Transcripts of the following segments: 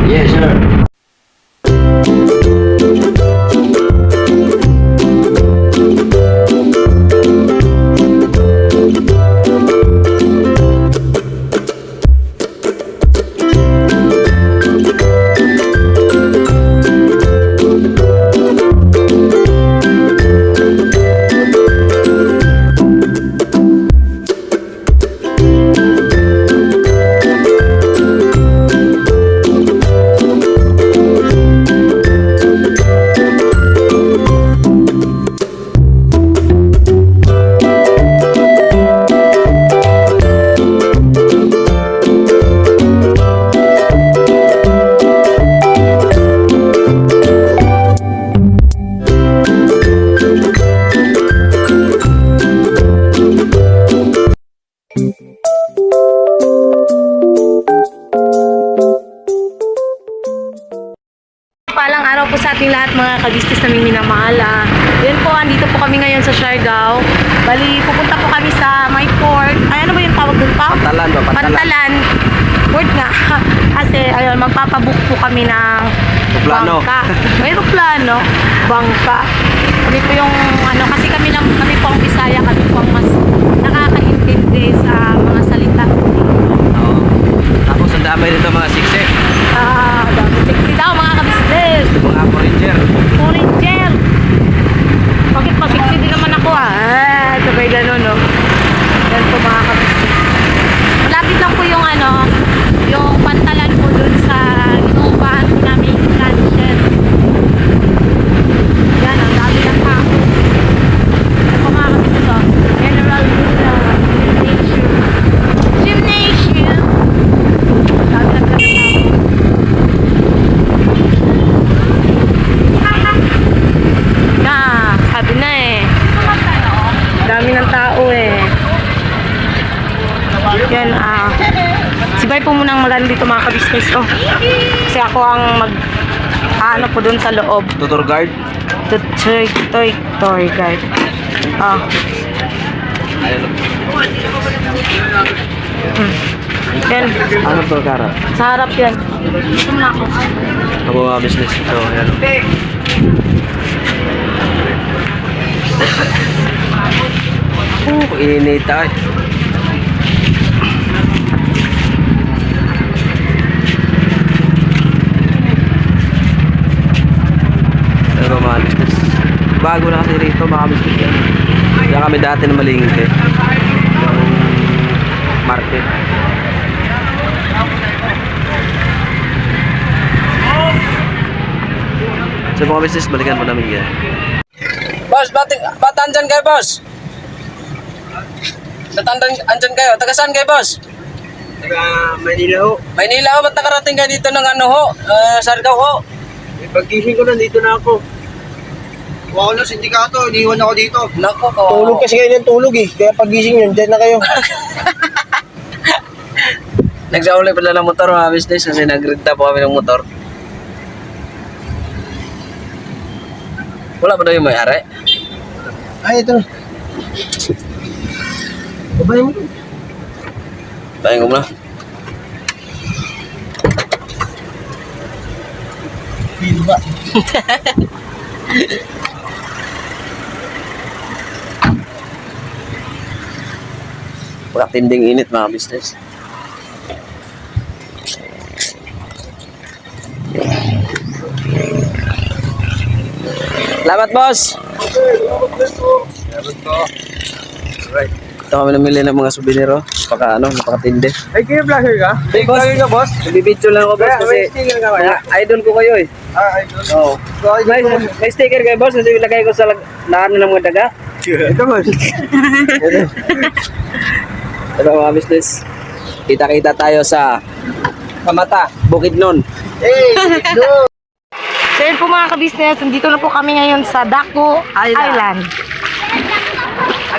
Yes, sir. Palang araw po sa ating lahat mga kabistis na minamahal. Yun po, andito po kami ngayon sa Siargao. Bali, pupunta po kami sa my port. Ay, ano ba yung tawag doon pa? Pantalan ba? Pantalan. Port nga. Kasi, ayun, magpapabook po kami ng Aeroplano. bangka. May aeroplano. Bangka. Kami po yung, ano, kasi kami po ang Bisaya, kami po ang mas nakakaintindi sa mga salita. Oo. Tapos ang dami nito mga sikse. Dami sexy daw mga kabistis. Mga foreigner. Foreigner. Bakit pa sexy din naman ako sabay gano'n no. Yan po mga kabistis. Malapit lang po yung ano, yung pantalan po dun sa inuupahan po namin yung luncheon. Yan, ang dami ng tao. Yan po mga kabistis oh. General Luna Gymnasium. Gymnasium. Dami ng tao. Sabi na dami ng tao yan si Bay po munang magano dito mga kabisnes ko kasi ako ang ano po dun sa loob Tutor guard. toy guide Ayun. yan Ano to karap? sa harap yan dito muna ako Ako mga business ito. Ayan. Init ay. Pero mga business. Bago na kasi rito mga business yan. Kaya kami dati na malingke. Yung market. So mga business, balikan mo namin yan. Boss, ba't andyan kayo, boss? Ba't andyan kayo? Taga saan kayo, boss? Taga Manila ho. Maynila ho, ba't nakarating kayo dito ng ano ho? Siargao ho? Paggising ko nandito na ako. Kuha ko ng sindikato, iniwan ako dito. Nako ko. Tulog kasi kayo ng tulog eh. Kaya paggising yun, dyan na kayo. Nagsauli pala ng motor mga business kasi nagrenta po kami ng motor. Wala ba daw yung may-ari? Ay, ito. Babay mo. Tayo ko muna. Hindi ba? Pagkatinding init mga business. Salamat, boss! Salamat po. Right. Ito kami namili ng mga souvenir, oh. Napakatindi. Ay, kayo vlogger ka? Hey, boss. Vlogger ka, boss? Nagbibidyo lang ako, boss, Kaya, kasi may sticker ka ba? mga idol ko kayo, eh. Ay, doon. Oo. So, May sticker kayo, boss, kasi ilagay ko sa lahat ng mga daga. ito, boss. Ito mga business. Kita-kita tayo sa Kamata, Bukidnon. Hey, no. so yun po mga kabisnes nandito na po kami ngayon sa Daco Island.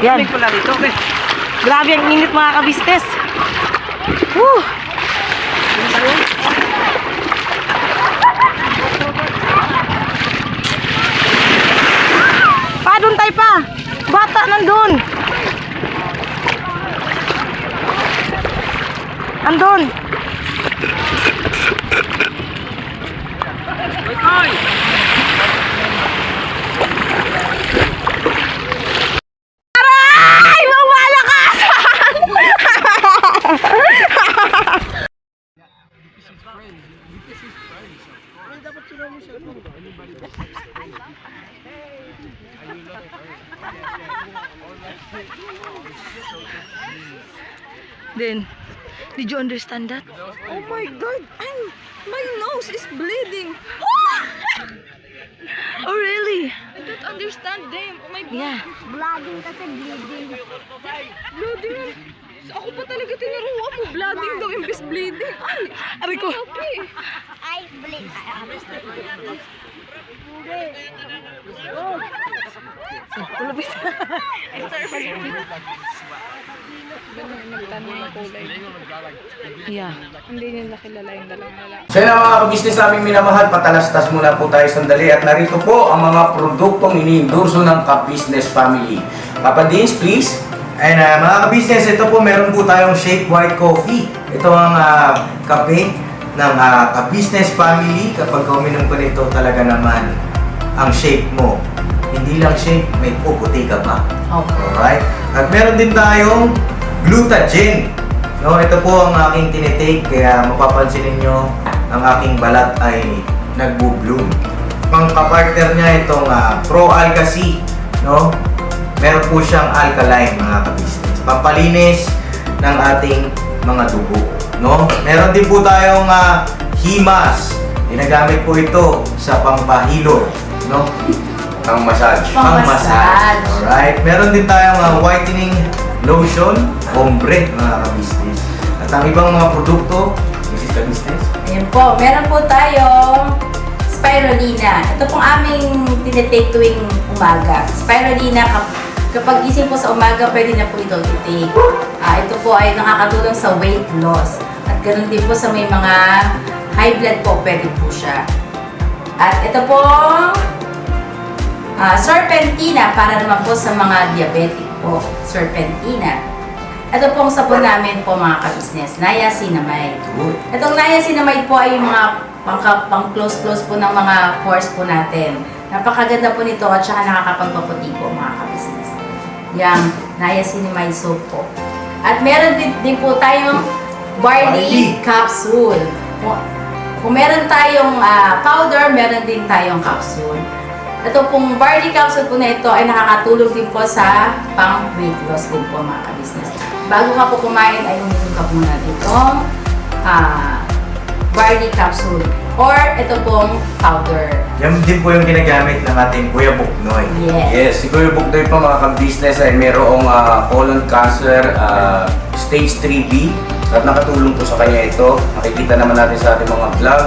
Yan. Pala dito, okay. Grabe ang init mga kabisnes. Woo! Doon tayo pa. Bata nandun. Andun. Ay, dapat sila mo siya. Then, did you understand that? Oh my God! My nose is bleeding! Oh really? I don't understand them. Oh my God! Yeah. Vlogging kasi bleeding. Bleeding? Ako pa talaga tinuruan mo. Bleeding daw imbes bleeding. Ay! Aray ko! Okay. Ay, bleed. Kulubis. Yeah. Hindi nila kilala yung dalawang lalaki. So yun ang mga kabisnes naming minamahal, patalastas muna po tayo sandali at narito po ang mga produktong iniendorso ng Ka-Business Family. Papa Dins, please. And mga kabisnes, ito po meron po tayong Shake White Coffee. Ito ang kape ng Ka-Business Family. Kapag uminom ko nito talaga naman ang shake mo. Hindi lang shake, may puputi ka pa. Okay. Alright? At meron din tayong Glutagen. No, ito po ang aking tinitake kaya mapapansin ninyo ang aking balat ay nagbo-bloom. Pang-partner niya itong Pro Alka C, no? Meron po siyang alkaline mga ka-business. Pampalinis ng ating mga dugo, no? Meron din po tayong Himas. Ginagamit po ito sa pampahilo, no? Ang massage. Pang-massage. Alright. Meron din tayong whitening lotion, ombre mga ka-business. At ang ibang mga produkto, Mrs. Ka-business. Ayan po, meron po tayong spirulina. Ito pong aming tinitake tuwing umaga. Spirulina, kapag gising po sa umaga, pwede na po ito titake. Ito po ay nakakatulong sa weight loss. At ganoon din po sa may mga high blood po, pwede po siya. At ito pong serpentina para naman po sa mga diabetic po. Serpentina. Ito pong sabon namin po mga ka-business, niacinamide. Itong niacinamide po ay yung mga pang-close-close po ng mga pores po natin. Napakaganda po nito at saka nakakapagpaputi po mga ka-business. Yang niacinamide soap po. At meron din po tayong barley capsule. Kung meron tayong powder, meron din tayong capsule. Ito pong barley capsule po na ito ay nakakatulong din po sa pang-weight loss din po mga ka-business. Bago ka po kumain ay uminom ka muna itong barley capsule or ito pong powder. Yan din po yung ginagamit ng ating Kuya Buknoy. Yes. Yes, si Kuya Buknoy po mga ka-business ay mayroong colon cancer stage 3B at nakatulong po sa kanya ito. Nakikita naman natin sa ating mga vlog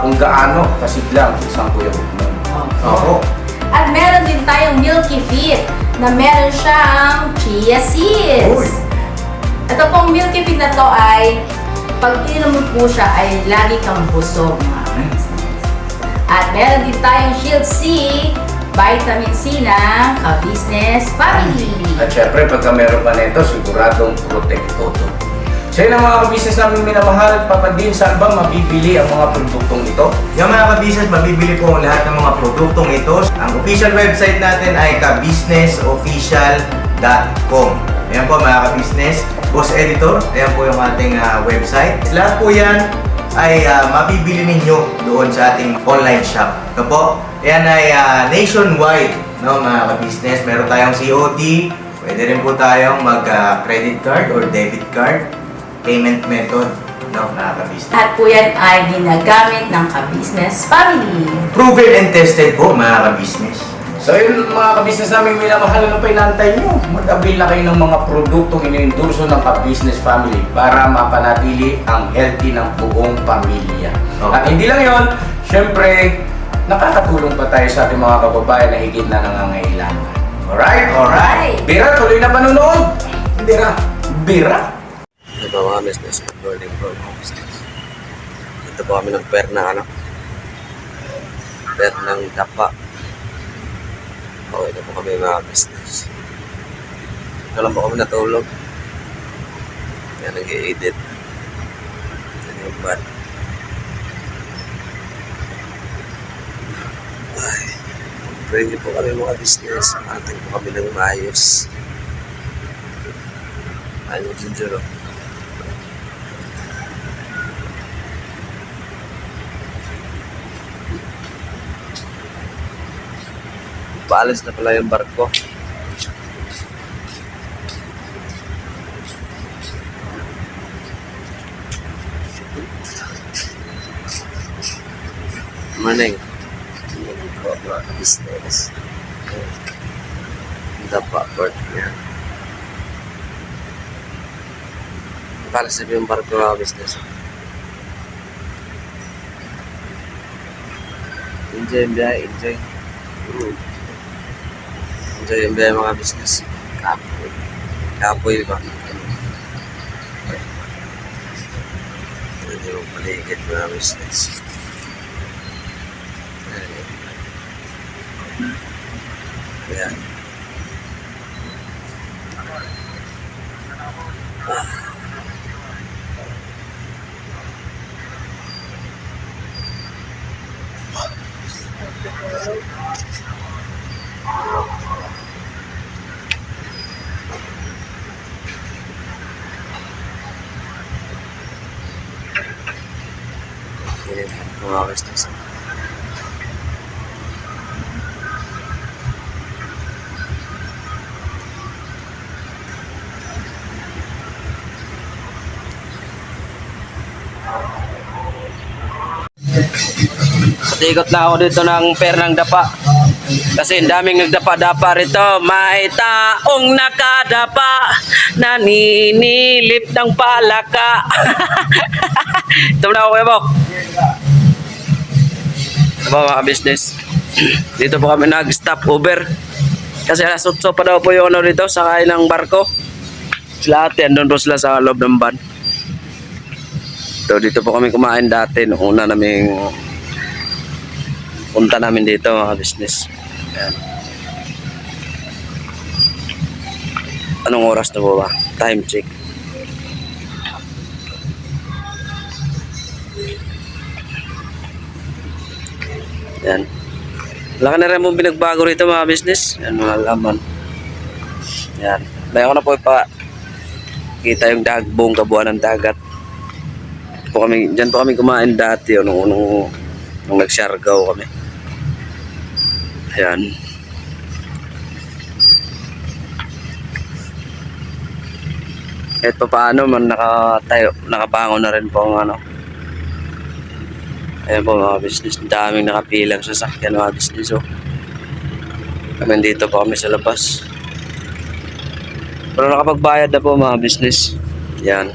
kung gaano kasiglang isang Kuya Buknoy. Oo. At meron din tayong Milky Fit na meron siyang chia seeds. Uy. Ito pong Milky Fit na to ay pag ininom mo po siya ay lagi kang busog mga ka-business. At meron din tayong Shield C, vitamin C na Ka-Business Family. At syempre, pagka meron pa nito, siguradong protekto to. So yun ang mga ka-business namin minamahal. Papa Din, saan ba mabibili ang mga produktong ito? Yung mga ka-business, mabibili po ang lahat ng mga produktong ito. Ang official website natin ay kabusinessofficial.com. Ayan po mga ka-business. Boss Editor, ayan po yung ating website. Lahat po yan ay mabibili ninyo doon sa ating online shop. Ito po, ayan ay nationwide, no, mga ka-business. Meron tayong COD, pwede rin po tayong mag-credit card or debit card payment method, no, mga ka-business. Lahat po yan ay ginagamit ng Ka-Business Family. Proven and tested po, mga ka-business. So yun mga ka-business namin minamahal, ano pa inaantay nyo? Mag-avail na kayo ng mga produktong iniendorso ng Ka-Business Family para mapanatili ang healthy ng buong pamilya. Okay. At hindi lang yon, syempre, nakakatulong pa tayo sa ating mga kababayan na higit na nangangailangan. Alright? Alright. Bira, tuloy na panunood! Bira! Bira! Ito mga business, good morning bro mga business. Ito po kami ng per ng tapa. Okay, ito po kami mga business. Ito lang po kami natulog. Yan, nag-i-edit. Yan yung bad. Ay, ready po kami mga business. Ating po kami ng maayos. Ayun yung ginger. Paalis na pala yung barko. Morning. Morning po mga business. Dapa port niya. Paalis na yung barko mga business. Enjoy yung biyahe, enjoy. Enjoy yung biyahe mga business. Kapoy. Kapoy ba? Ito yung paligid mga business. Ayan. Ayan, mga business. Patikot na ako dito ng pair ng dapa. Kasi ang daming nagdapa-dapa rito. May taong nakadapa, naninilip ng palaka. Ito na ako, Ebok. Ito mga business. Dito po kami nag-stop over. Kasi alas 8 pa daw po yung ano rito, sakay ng barko. Sila ate, andun po sila sa loob ng van. So, dito po kami kumain dati nung una naming punta namin dito mga business. Ayan. Anong oras na po ba? Time check. Ayan. Wala ka na rin mong binagbago rito mga business. Ayan mga laman. Ayan. Bayan ko na po pa kita yung buong kabuuan ng dagat. Diyan po kami kumain dati nung nag-Siargao kami. Ayan. Kahit pa paano man nakabangon na rin po ang ano. Ayan po mga business. Daming nakapilang sasakyan mga business. Oh. Kami dito po kami sa labas. Pero nakapagbayad na po mga business. Ayan.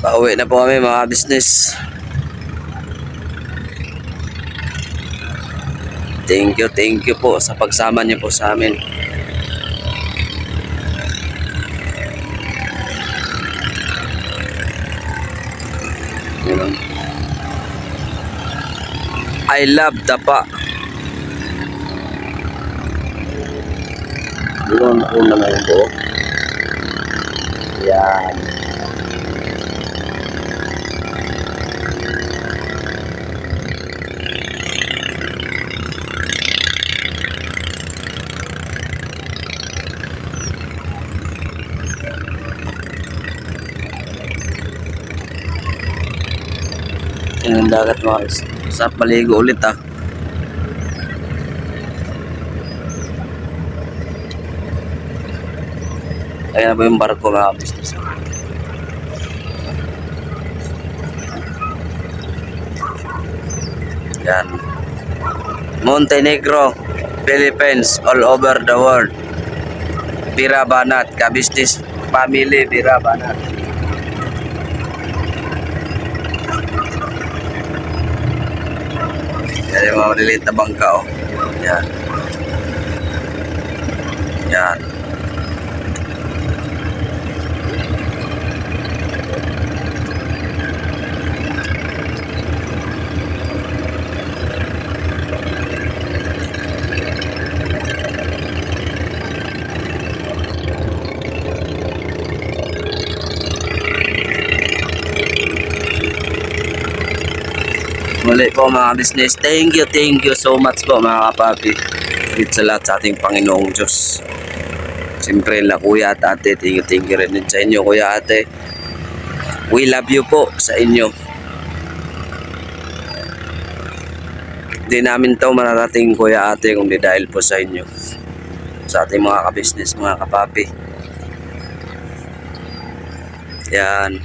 Pauwi na po kami mga business. Thank you po sa pagsama niyo po sa amin. I love dapa. Doon po naman po. Yan. Yung dagat mga guys. Sa paligo ulit ah. Ayan na po yung barko mga business. Yan. Montenegro, Philippines, all over the world. Bira Banat, ka-business family Bira Banat. Yan yung mga maliliit na bangka oh. Yan. Yan. Muli po mga business. Thank you so much po mga kapapi. Higit sa lahat sa ating Panginoong Diyos. Siyempre na kuya at ate, thank you rin din sa inyo kuya ate. We love you po sa inyo. Hindi namin to mararating kuya ate kung di dahil po sa inyo. Sa ating mga ka-business, mga kapapi. Yan.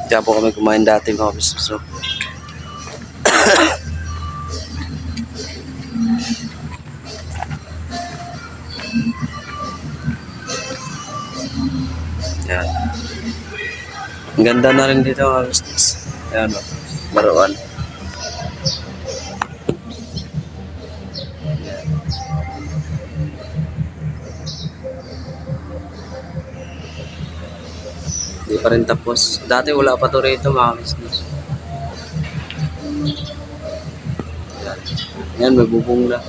Diyan po kami kumain dati mga business. So. Yan. Ang ganda na rin dito mga business. Yan o. Baruan. Hindi pa rin tapos. Dati wala pa to rito mga business. Yan. Yan, may bubong na.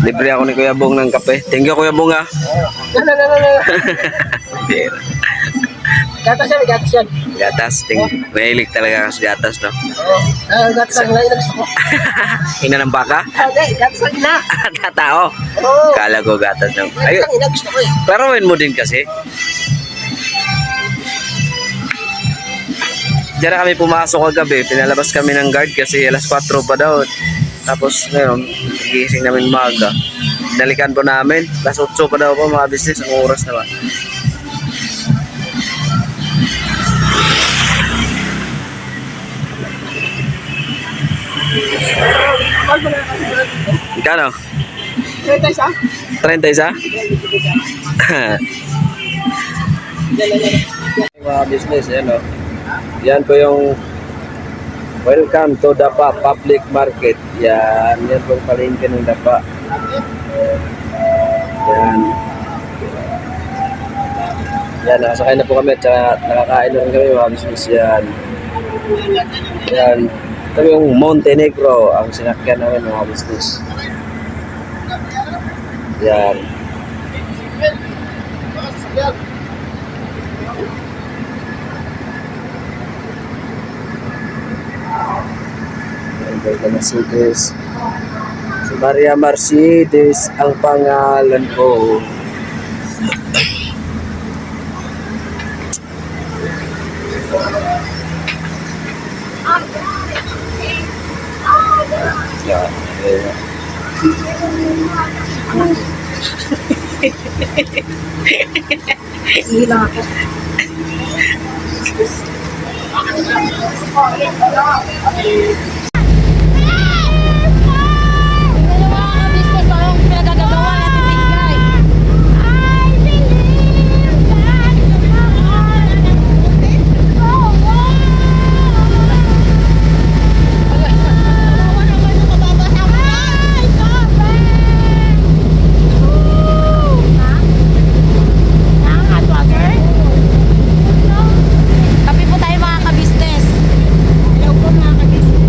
Libre ako ni Kuya Bong ng kape. Thank you Kuya Bong ha. Gatas yan, gatas yan. Gatas, mahilig talaga sa gatas, no? Oo. Gatas lang, gusto ko. Ina ng baka? Hindi, gatas lang na. Tao. Oo. Kala ko gatas ng... Ayun, Gatas lang, gusto ko eh. laruin mo din kasi. Diyan na kami pumasok kagabi. Pinalabas kami ng guard kasi alas 4 pa daw. Tapos ngayon, gising namin umaga. Dalikan po namin. Alas 8 pa daw po mga business. Ang oras naman. Kano? 30 isa? Mga business, yan o. Yan po yung welcome to Dapa Public Market. Yan po yung palengke ng Dapa. Yan. Yan, nakasakay na po kami at saka nakakain na rin kami mga business. Yan. Yan. Ito yung Montenegro ang sinakyan namin mga business. Yan. Mercedes. Si Maria Mercedes ang pangalan ko. Yan. Hilang ako. Kape po tayo mga ka-business. Hello po mga kabisnes.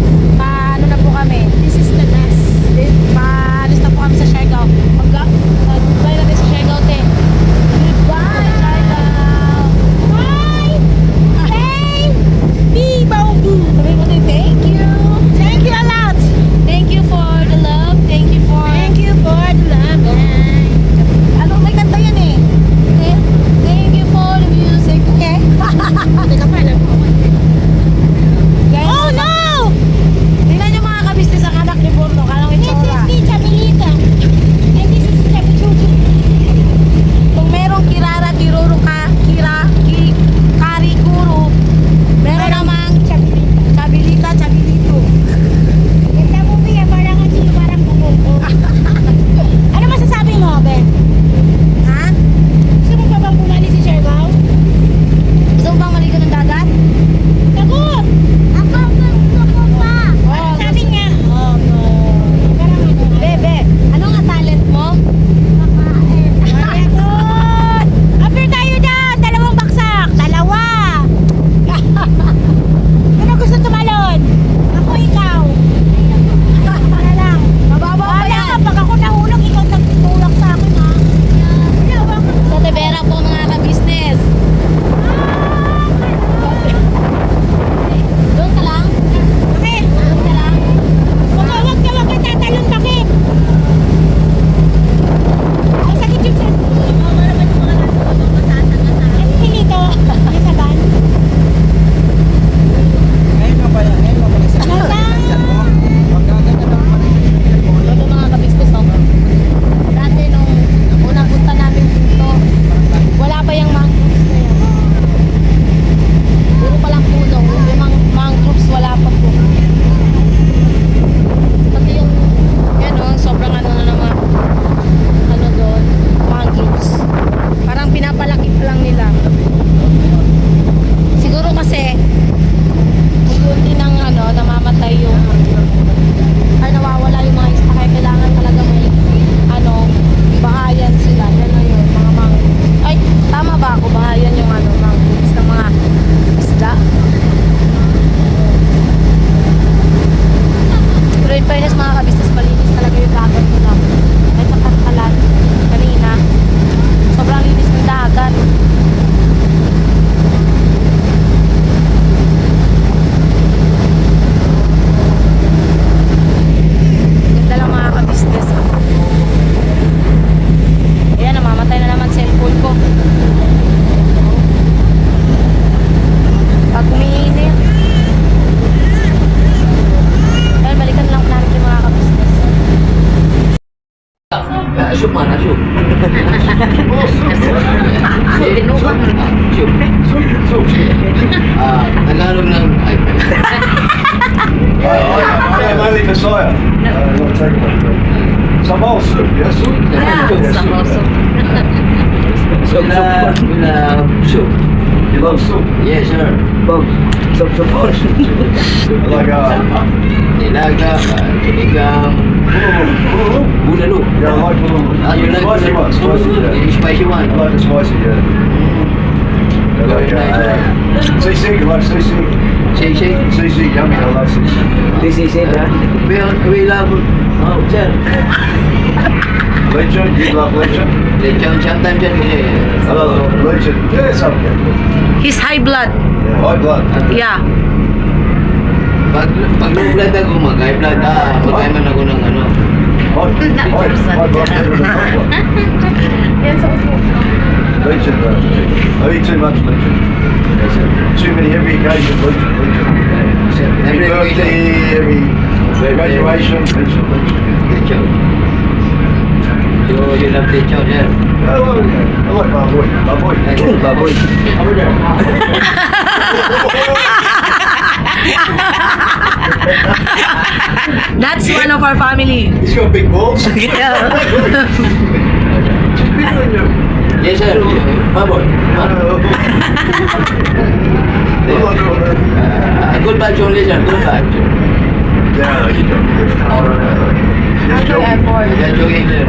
fairness mga kabisnes, malinis talaga yung dagat nila. Kahit sa Pantalan, kanina, sobrang linis ng dagat. Ganda lang mga kabisnes. Ayan, namamatay na naman cellphone ko. Pag umiinit. Ayan, balikan lang namin yung mga kabisnes. Asyuk man, asyuk. Tinubang. Tagalog ng... I'm only Messiah. Not takeaway. Samoa soup, yes? So, soup. You love soup? Yes, sir. Some pork. Like, Nilaga, sinigang, bulalo. yeah, I like the You like spicy the one, spicy, yeah. The spicy I one. like the spicy, yeah. Yeah, like, CC, you like CC? Say. CC, yummy, I love CC. We love, oh, sir. Legend, you love Legend? Lechon, sometimes yan kasi. I love Legend. Yeah, it's okay. He's high blood. High blood. Yeah. Pag low blood ako, mag-high blood, mag-high man ako ng ano. High blood. Legend, I eat too much Legend. Too many every occasion, Legend. Every birthday, every graduation, Legend. Lechon. You love lechon, sir. I like Baboy. Baboy. Over there. That's one of our family. He's got big balls. Yeah. Yes, sir. Baboy. Good batch only, sir. Good batch. Yeah, you don't. Just joking. Yan joking, sir.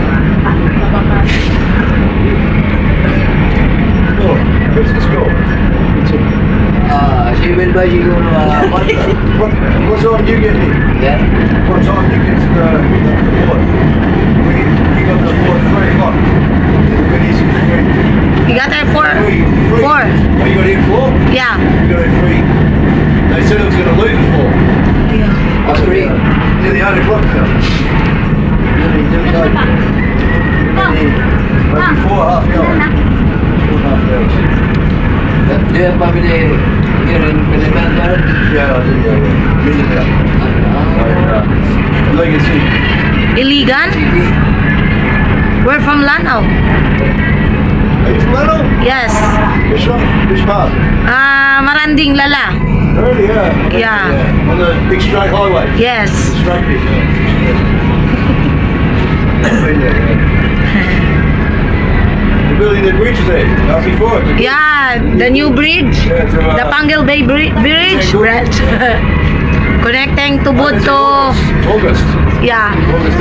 Oh, Christmas go. She will buy siguro What time you get here? yeah. What time you get to the port? We got the port 3 o'clock. When is it 3? We got there for 3. 4. Oh, you got here 4? Yeah. You got here 3. They said it was going to leave at 4. Yeah. That's great. Nearly 8 o'clock now. Maybe 4 half an hour. 4.5 hours. Do you have family here in Pilipinas, sir? Yeah, I do, yeah. Minute out. Legacy. Iligan? We're from Lanao. Are you from Leno? Yes. Which one? Which part? Maranding Lala. Early, yeah. Yeah. On the big straight highway. Yes. Straight bit, yeah. Been there, yeah. They're building the bridge there. Up before it. Yeah, the new bridge. Yeah, to, The Pangal Bay Bridge. Connecting Tubod to... August. Yeah. August.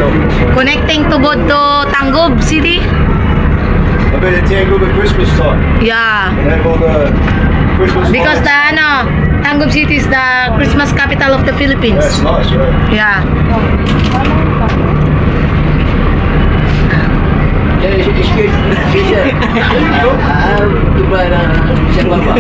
Connecting Tubod to Tangub City. I've been at Tangub at Christmas time. Yeah. And have all the Christmas Because lights. Tangub City is the Christmas capital of the Philippines. That's nice, right? Yeah. Excuse me, sir. Goodbye na, sir, baba.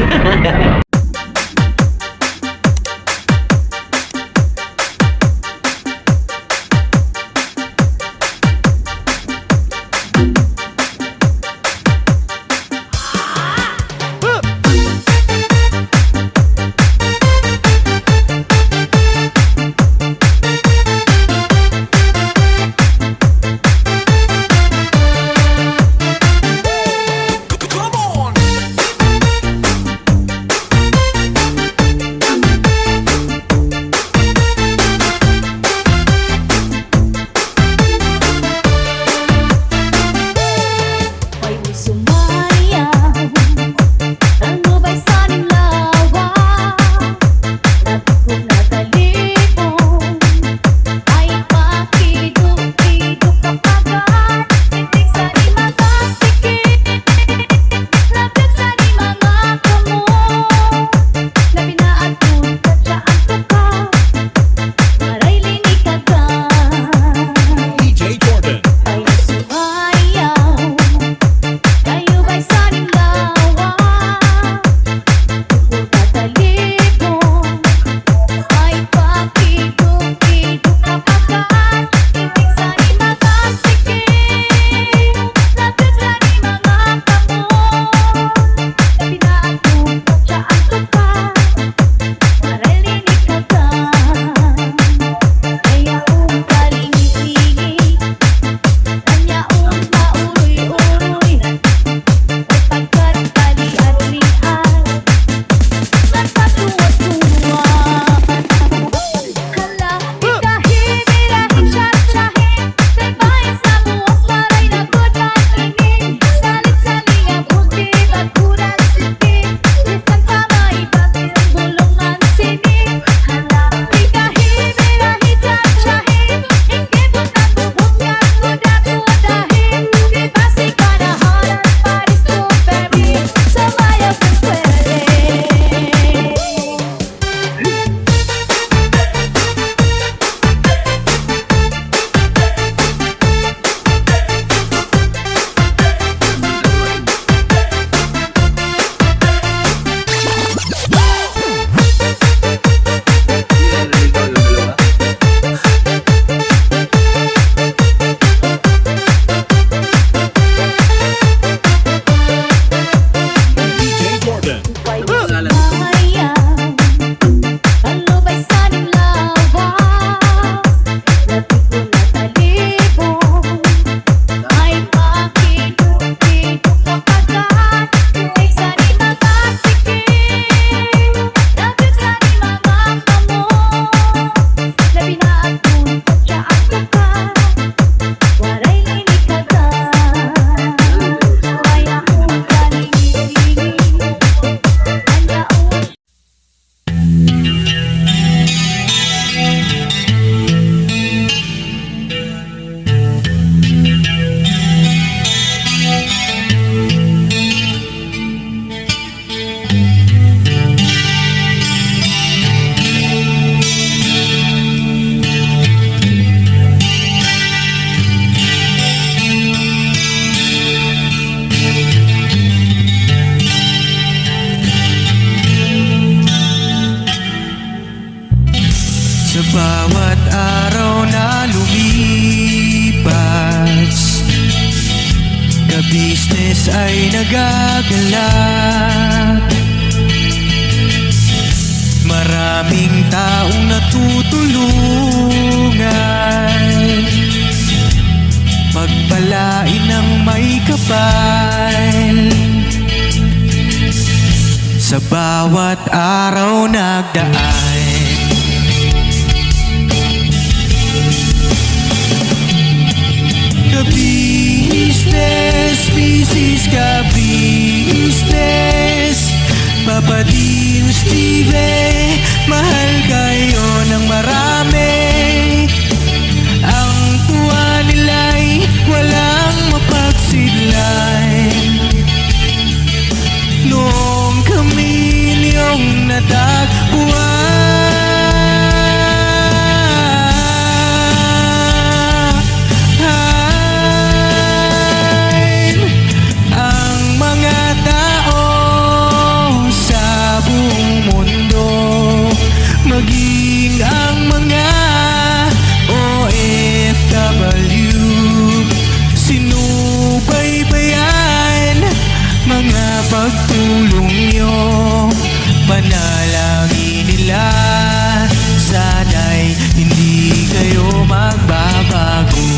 Sa bawat araw na lumipas, ka-business ay nagagalak. Maraming taong natutulungan, pagpalain ng may kapal. Sa bawat araw nagdaan, ka-business, business, ka-business, Papa Dean, Steve, mahal kayo ng marami. Ang tuwa nila'y walang mapagsidlan. Noong kami niyong natagpuan, ang mga tao sa buong mundo, maging ang mga OFW, sinubaybayan mga pagtulong nyo. Panalangin nila, sana'y hindi kayo magbabago.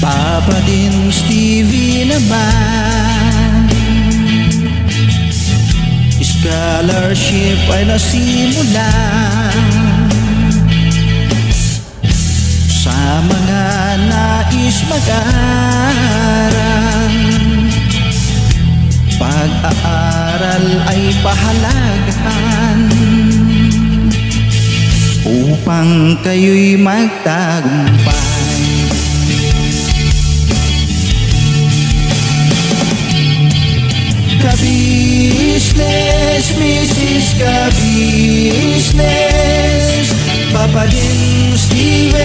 Papa din Stevie naman, scholarship ay nasimula sa mga nais mag-aral. Pag-aaral ay pahalagahan upang kayo'y magtagumpay. Ka-business, Mrs. Ka-business, Papa din Steve,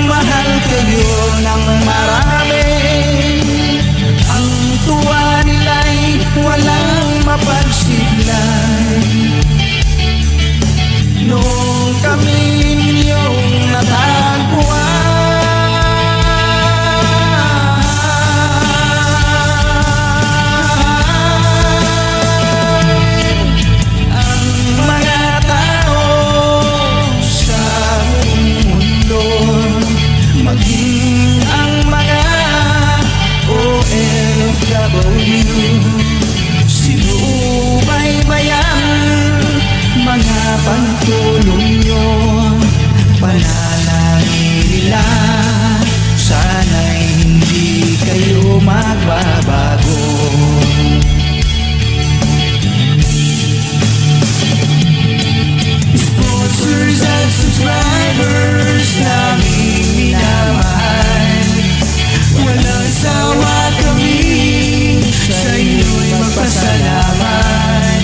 mahal kayo ng marami. Ang tuwa nila'y walang mapagsidlan. Noong kami ninyong natagpuan, maging ang mga OFW, sinubaybayan mga pagtulong nyo. Panalangin nila, sana'y hindi kayo magbabago. Sponsors and subscribers naming minamahal, walang sawa kami sa inyo'y magpasalamat.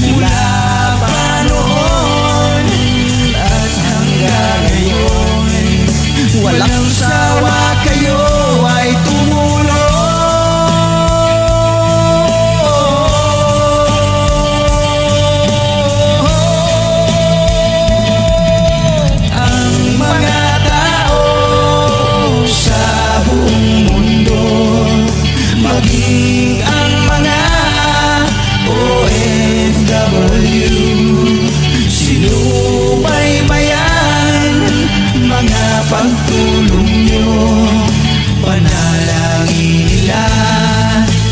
Mula pa noon at hanggang ngayon, walang sawa kayo ay tumulong. Maging ang mga OFW, sinubaybayan mga pagtulong nyo. Panalangin nila,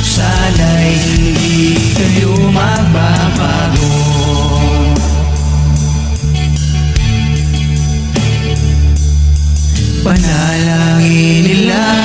sana'y hindi kayo magbabago. Panalangin nila,